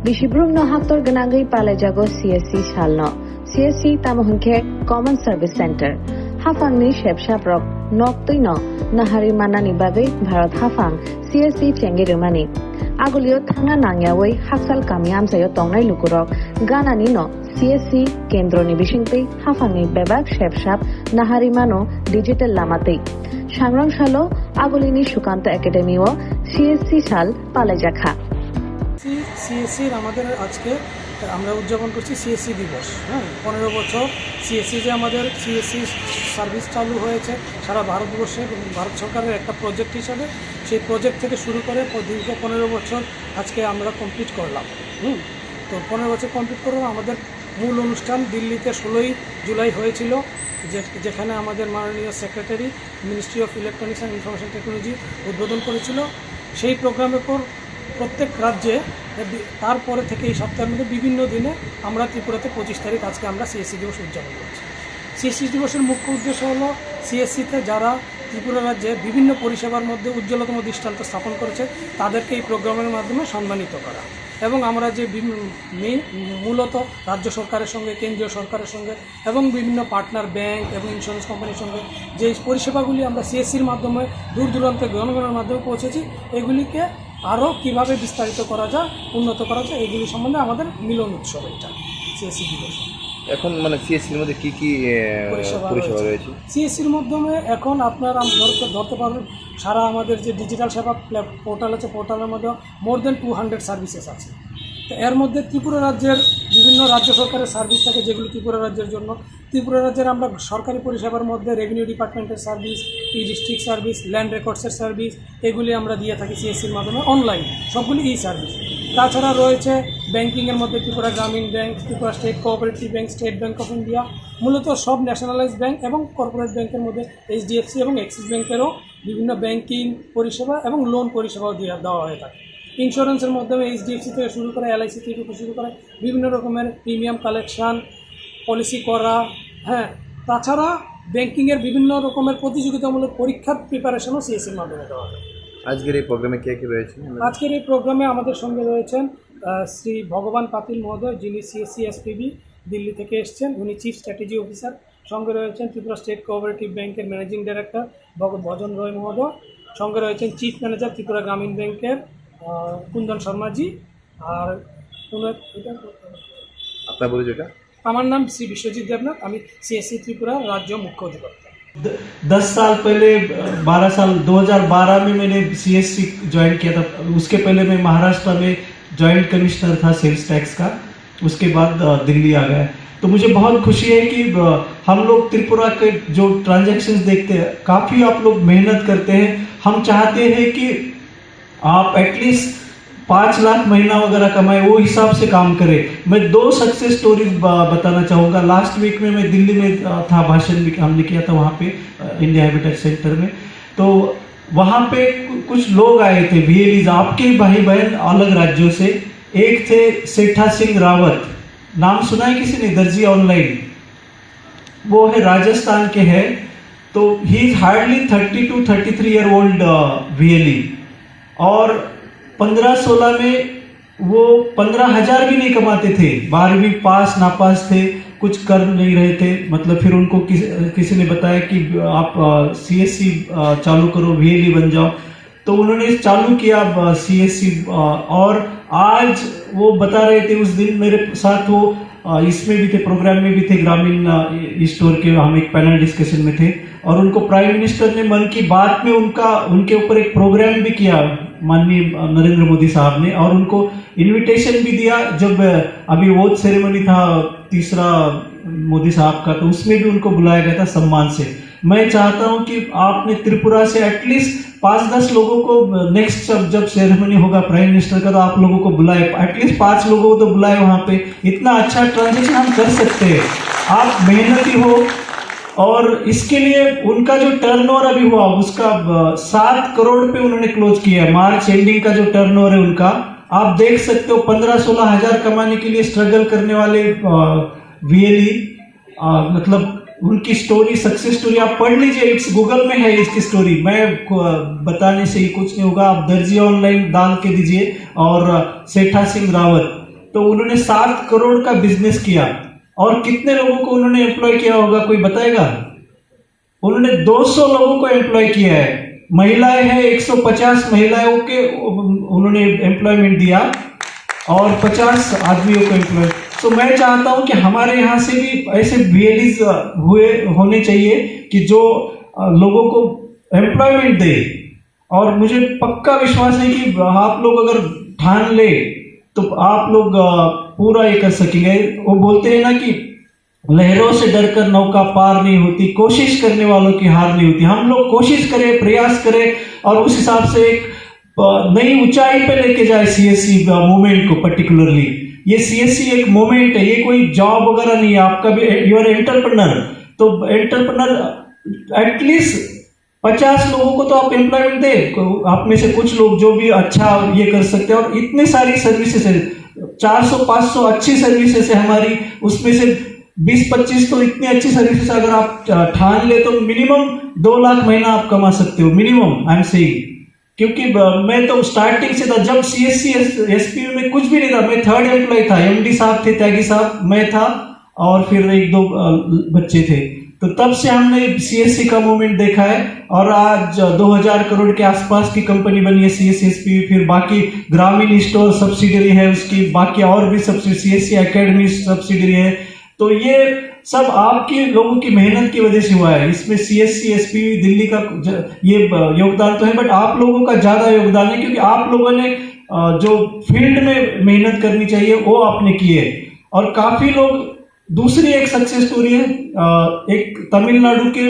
Bishibrum no haktor ganagay palajago CSC salno. CSC tamohunke Common Service Center. Hafangni shepshap rok noktoi no nahari manani bagai Bharat Hafang CSC chengerumani. Agulio thanga nangyawai haksal kamiam sayo tongnai lukurok ganani no CSC kendro ni bishingpei hafangni bebak shepshap nahari mano digital lamatei. Shangrang shalo agulini Shukanta Academy o CSC sal palajakha. সিএসসির আমাদের আজকে আমরা উদযাপন করছি CSC দিবস। 15 বছর CSC যে আমাদের CSC service চালু হয়েছে সারা ভারতবর্ষে ভারত সরকারের একটা প্রজেক্ট হিসাবে, সেই প্রজেক্ট থেকে শুরু করে দীর্ঘ 15 বছর আজকে আমরা কমপ্লিট করলাম। তো 15 বছর কমপ্লিট করলাম। আমাদের মূল অনুষ্ঠান দিল্লিতে 16ই জুলাই হয়েছিল, যেখানে আমাদের মাননীয় secretary ministry of electronics and information technology উদ্বোধন করেছিল। সেই প্রোগ্রামের পর প্রত্যেক রাজ্যে তারপরে থেকে এই সপ্তাহের মধ্যে বিভিন্ন দিনে আমরা ত্রিপুরাতে 25 তারিখ আজকে আমরা সিএসসি দিবস উদযাপন করছি। সিএসসি দিবসের মুখ্য উদ্দেশ্য হলো সিএসসিতে যারা ত্রিপুরা রাজ্যে বিভিন্ন পরিষেবার মধ্যে উজ্জ্বলতম দৃষ্টান্ত স্থাপন করেছে তাদেরকে এই প্রোগ্রামের মাধ্যমে সম্মানিত করা, এবং আমরা যে মূলত রাজ্য সরকারের সঙ্গে কেন্দ্রীয় সরকারের সঙ্গে এবং বিভিন্ন পার্টনার ব্যাংক এবং ইন্স্যুরেন্স কোম্পানির সঙ্গে যে পরিষেবাগুলি আমরা সিএসসির মাধ্যমে দূর দূরান্তে জনগণের মাধ্যমে পৌঁছেছি, এগুলিকে আরও কীভাবে বিস্তারিত করা যায়, উন্নত করা যায়, এগুলি সম্বন্ধে আমাদের মিলন উৎসব এটা সিএসসি দিবস। এখন মানে সিএসসির মধ্যে কী কী পরিষেবা রয়েছে? সিএসসির মাধ্যমে এখন আপনারা ধরতে পারবেন সারা আমাদের যে ডিজিটাল সেবা পোর্টাল আছে, পোর্টালের মধ্যে মোর দেন 200 সার্ভিসেস আছে। তো এর মধ্যে ত্রিপুরা রাজ্যের বিভিন্ন রাজ্য সরকারের সার্ভিস থাকে, যেগুলি ত্রিপুরা রাজ্যের জন্য। ত্রিপুরা রাজ্যের আমরা সরকারি পরিষেবার মধ্যে রেভিনিউ ডিপার্টমেন্টের সার্ভিস, ই ডিস্ট্রিক্ট সার্ভিস, ল্যান্ড রেকর্ডসের সার্ভিস, এগুলি আমরা দিয়ে থাকি সিএসসির মাধ্যমে অনলাইন, সবগুলি ই সার্ভিস। তাছাড়া রয়েছে ব্যাংকিংয়ের মধ্যে ত্রিপুরা গ্রামীণ bank, Tripura state cooperative bank, state bank of India, মূলত সব ন্যাশনালাইজড ব্যাংক এবং কর্পোরেট ব্যাংকের মধ্যে এইচডিএফসি এবং অ্যাক্সিস ব্যাংকেরও বিভিন্ন ব্যাংকিং পরিষেবা এবং লোন পরিষেবাও দেওয়া হয়ে থাকে। ইন্স্যুরেন্সের মাধ্যমে এইচডিএফসি থেকে শুরু করে এলআইসি থেকে শুরু করে বিভিন্ন রকমের প্রিমিয়াম কালেকশান, পলিসি করা, তাছাড়া ব্যাংকিংয়ের বিভিন্ন রকমের প্রতিযোগিতামূলক পরীক্ষার প্রিপারেশনও সিএসসির মাধ্যমে দেওয়া হয়। আজকের এই প্রোগ্রামে কে কে রয়েছে? আজকের এই প্রোগ্রামে আমাদের সঙ্গে রয়েছেন শ্রী ভগবান পাতিল মহোদয়, যিনি সিএসসি এসপিবি দিল্লি থেকে এসছেন, উনি চিফ স্ট্র্যাটেজি অফিসার। সঙ্গে রয়েছেন ত্রিপুরা স্টেট কোঅপারেটিভ ব্যাংকের ম্যানেজিং ডাইরেক্টর ভজন রয় মহোদয়। সঙ্গে রয়েছেন চিফ ম্যানেজার ত্রিপুরা গ্রামীণ ব্যাংকের কুন্দন শর্মাজি। আর আপনার পরিচয়টা? আমার নাম শ্রী বিশ্বজিৎ দেবনাথ, আমি সিএসসি ত্রিপুরা রাজ্য মুখ্য অধিকর্তা। 10 साल पहले 12 साल 2012 में मैंने सीएससी ज्वाइन किया था। उसके पहले मैं महाराष्ट्र में जॉइंट कमिश्नर था सेल्स टैक्स का, उसके बाद दिल्ली आ गया। तो मुझे बहुत खुशी है कि हम लोग त्रिपुरा के जो ट्रांजैक्शंस देखते हैं, काफ़ी आप लोग मेहनत करते हैं। हम चाहते हैं कि आप एटलीस्ट 5 लाख महीना वगैरह कमाए, वो हिसाब से काम करें। मैं 2 सक्सेस स्टोरीज बताना चाहूँगा। लास्ट वीक में मैं दिल्ली में था, भाषण भी हमने किया था वहाँ पे इंडिया हैबिटेट सेंटर में। तो वहाँ पे कुछ लोग आए थे, VLEs, आपके भाई बहन अलग राज्यों से। एक थे सेठा सिंह रावत, नाम सुना है किसी ने? दर्जी ऑनलाइन, वो है राजस्थान के हैं। तो he is hardly 30 to 33 year old VLE, और 15-16 में वो 15,000 भी नहीं कमाते थे। 12वीं पास नापास थे, कुछ कर नहीं रहे थे। मतलब फिर उनको किसी ने बताया कि आप सीएससी चालू करो, VLE बन जाओ। तो उन्होंने चालू किया सीएससी, और आज वो बता रहे थे, उस दिन मेरे साथ वो इसमें भी थे, प्रोग्राम में भी थे, ग्रामीण स्टोर के हम एक पैनल डिस्कशन में थे। और उनको प्राइम मिनिस्टर ने मन की बात में उनके ऊपर एक प्रोग्राम भी किया माननीय नरेंद्र मोदी साहब ने, और उनको इनविटेशन भी दिया। जब अभी वोट सेरेमनी था तीसरा मोदी साहब का, तो उसमें भी उनको बुलाया गया था सम्मान से। मैं चाहता हूं कि आपने त्रिपुरा से एटलीस्ट 5-10 लोगों को नेक्स्ट जब सेरेमनी होगा प्राइम मिनिस्टर का, तो आप लोगों को बुलाए, एटलीस्ट 5 लोगों को तो बुलाए वहां पे। इतना अच्छा ट्रांजेक्शन हम कर सकते हैं। आप मेहनती हो, और इसके लिए उनका जो टर्नओवर अभी हुआ उसका 7 करोड़ पे उन्होंने क्लोज किया है। मार्च एंडिंग का जो टर्नओवर है उनका, आप देख सकते हो। 15-16 हजार कमाने के लिए स्ट्रगल करने वाले VLE, मतलब उनकी स्टोरी, सक्सेस स्टोरी आप पढ़ लीजिए, इट्स गूगल में है इसकी स्टोरी। मैं बताने से ही कुछ नहीं होगा, आप दर्जी ऑनलाइन डाल के दीजिए। और सेठा सिंह रावत, तो उन्होंने 7 करोड़ का बिजनेस किया। और कितने लोगों को उन्होंने एम्प्लॉय किया होगा, कोई बताएगा? उन्होंने 200 लोगों को एम्प्लॉय किया है। महिलाएं हैं 150 महिलाओं के उन्होंने एम्प्लॉयमेंट दिया और 50 आदमियों को एम्प्लॉय। तो मैं चाहता हूं कि हमारे यहाँ से भी ऐसे VLEs होने चाहिए कि जो लोगों को एम्प्लॉयमेंट दे। और मुझे पक्का विश्वास है कि आप लोग अगर ठान ले तो आप लोग पूरा ये कर सकेंगे। वो बोलते हैं ना कि लहरों से डरकर नौका पार नहीं होती, कोशिश करने वालों की हार नहीं होती। हम लोग कोशिश करें, प्रयास करें और उस हिसाब से एक नई ऊंचाई पे लेके जाए CSC मूवमेंट को। पर्टिकुलरली ये CSC एक मूवमेंट है, ये कोई जॉब वगैरह नहीं है। आपका भी यू आर एंटरप्रेन्योर, तो एंटरप्रेन्योर एटलीस्ट 50 लोगों को तो आप एम्प्लॉयमेंट दे। आप में से कुछ लोग जो भी अच्छा ये कर सकते हैं। और इतने सारी सर्विसेज है, 400-500 अच्छी सर्विसेज है हमारी, उसमें से 20-25 तो इतनी अच्छी सर्विसेज अगर आप ठान ले तो मिनिमम 2 लाख महीना आप कमा सकते हो, मिनिमम आई एम सेइंग। क्योंकि मैं तो स्टार्टिंग से था, जब CSC SPU में कुछ भी नहीं था, मैं 3rd एम्प्लॉय था। MD साहब थे, त्यागी साहब, मैं था और फिर 1-2 बच्चे थे। तो तब से हमने CSC का मूवमेंट देखा है और आज 2000 करोड़ के आसपास की कंपनी बनी है CSC SPU। फिर बाकी ग्रामीण स्टोर सब्सिडरी है उसकी, बाकी और भी सब्सिडरी, CSC एकेडमी सब्सिडरी है। तो ये सब आपकी लोगों की मेहनत की वजह से हुआ है। इसमें CSC SPU दिल्ली का ये योगदान तो है, बट आप लोगों का ज्यादा योगदान है, क्योंकि आप लोगों ने जो फील्ड में मेहनत करनी चाहिए वो आपने की है। और काफी लोग, दूसरी एक सक्सेस स्टोरी है, एक तमिलनाडु के